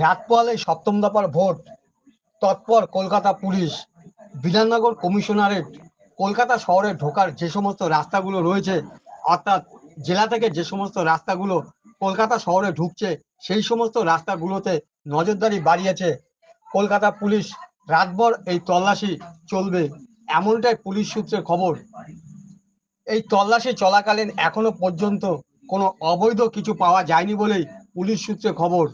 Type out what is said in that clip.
রাত পোহালে সপ্তম দফার ভোট, তৎপর কলকাতা পুলিশ। বিধাননগর কমিশনারেট কলকাতা শহরে ঢোকার যে সমস্ত রাস্তাগুলো রয়েছে, অর্থাৎ জেলা থেকে যে সমস্ত রাস্তাগুলো কলকাতা শহরে ঢুকছে, সেই সমস্ত রাস্তাগুলোতে নজরদারি বাড়িয়েছে কলকাতা পুলিশ। রাতভর এই তল্লাশি চলবে, এমনটাই পুলিশ সূত্রে খবর। এই তল্লাশি চলাকালীন এখনো পর্যন্ত কোনো অবৈধ কিছু পাওয়া যায়নি বলেই পুলিশ সূত্রে খবর।